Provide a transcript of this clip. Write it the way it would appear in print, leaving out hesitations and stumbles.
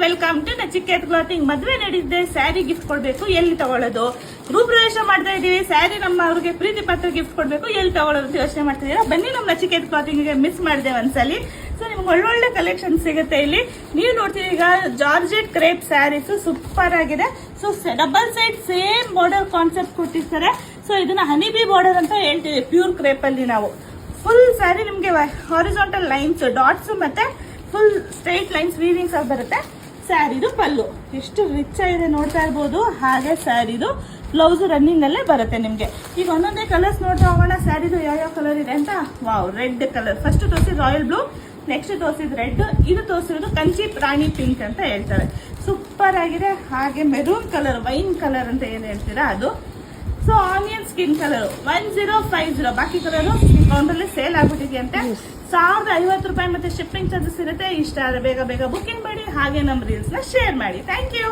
Welcome to Nachiket clothing. ಮದ್ವೆ ನಡೀತಿದೆ, sari gift ಕೊಡ್ಬೇಕು, ಎಲ್ಲಿ ತಗೊಳ್ಳೋದು? ಗೃಹಪ್ರವೇಶ ಮಾಡ್ತಾ ಇದೀವಿ, ಸ್ಯಾರಿ ನಮ್ಮ ಅವ್ರಿಗೆ ಪ್ರೀತಿ ಪತ್ರ ಗಿಫ್ಟ್ ಕೊಡ್ಬೇಕು, ಎಲ್ಲಿ ತಗೊಳ್ಳೋದು ಅಂತ ಯೋಚನೆ ಮಾಡ್ತಿದ್ದೀರಾ? ಬನ್ನಿ ನಮ್ಮ ನಚಿಕೇತ್ ಕ್ಲಾತಿಂಗ್ ಗೆ. ಮಿಸ್ ಮಾಡಿದೆ ಒಂದ್ಸಲಿ. ಸೊ ನಿಮ್ಗೆ ಒಳ್ಳೊಳ್ಳೆ ಕಲೆಕ್ಷನ್ ಸಿಗುತ್ತೆ ಇಲ್ಲಿ. ನೀವು ನೋಡ್ತೀವಿ ಈಗ ಜಾರ್ಜೆಟ್ ಕ್ರೇಪ್ ಸ್ಯಾರೀಸ್ ಸೂಪರ್ ಆಗಿದೆ. So double side same border concept ಕೊಟ್ಟಿರ್ತಾರೆ. ಸೊ ಇದನ್ನ ಹನಿಬಿ ಬಾರ್ಡರ್ ಅಂತ ಹೇಳ್ತೀವಿ ಪ್ಯೂರ್ ಕ್ರೇಪ್ ಅಲ್ಲಿ. ನಾವು ಫುಲ್ ಸ್ಯಾರಿ ನಿಮ್ಗೆ ಹಾರಿಜಾಂಟಲ್ ಲೈನ್ಸ್, ಡಾಟ್ಸ್ ಮತ್ತೆ ಫುಲ್ ಸ್ಟ್ರೈಟ್ ಲೈನ್ಸ್ ವೀವಿಂಗ್ಸ್ ಆಗಿ ಬರುತ್ತೆ. ಸ್ಯಾರಿದು ಪಲ್ಲು ಎಷ್ಟು ರಿಚ್ ಆಗಿದೆ ನೋಡ್ತಾ ಇರ್ಬೋದು. ಹಾಗೆ ಸ್ಯಾರಿದು ಬ್ಲೌಸ್ ರನ್ನಿಂಗ್ ಅಲ್ಲೇ ಬರುತ್ತೆ ನಿಮ್ಗೆ. ಈಗ ಒಂದೊಂದೇ ಕಲರ್ಸ್ ನೋಡ್ತಾ ಹೋಗೋಣ. ಸ್ಯಾರಿದು ಯಾವ ಕಲರ್ ಇದೆ ಅಂತ. ವಾವ್, ರೆಡ್ ಕಲರ್ ಫಸ್ಟ್ ತೋರಿಸಿದ್ ರಾಯಲ್ ಬ್ಲೂ, ನೆಕ್ಸ್ಟ್ ತೋರಿಸಿದ್ ರೆಡ್, ಇದು ತೋರಿಸಿರೋದು ಕಂಚಿ ಪ್ರಾಣಿ ಪಿಂಕ್ ಅಂತ ಹೇಳ್ತಾರೆ. ಸೂಪರ್ ಆಗಿದೆ. ಹಾಗೆ ಮೆರೂನ್ ಕಲರ್, ವೈನ್ ಕಲರ್ ಅಂತ ಏನ್ ಹೇಳ್ತೀರಾ ಅದು. ಸೊ ಆನಿಯನ್ ಸ್ಕಿನ್ ಕಲರ್ 1050, ಬಾಕಿ ಕಲರ್ ಕೌಂಟರ್ಲಿ ಸೇಲ್ ಆಗ್ಬಿಟ್ಟಿದೆಯಂತೆ. 1050 ರೂಪಾಯಿ ಮತ್ತೆ ಶಿಪ್ಪಿಂಗ್ ಚಾರ್ಜಸ್ ಇರುತ್ತೆ. ಇಷ್ಟ ಆದ್ರೆ ಬೇಗ ಬೇಗ ಬುಕಿಂಗ್ ಮಾಡಿ, ಹಾಗೆ ನಮ್ಮ ರೀಲ್ಸ್ ನ ಶೇರ್ ಮಾಡಿ. Thank you.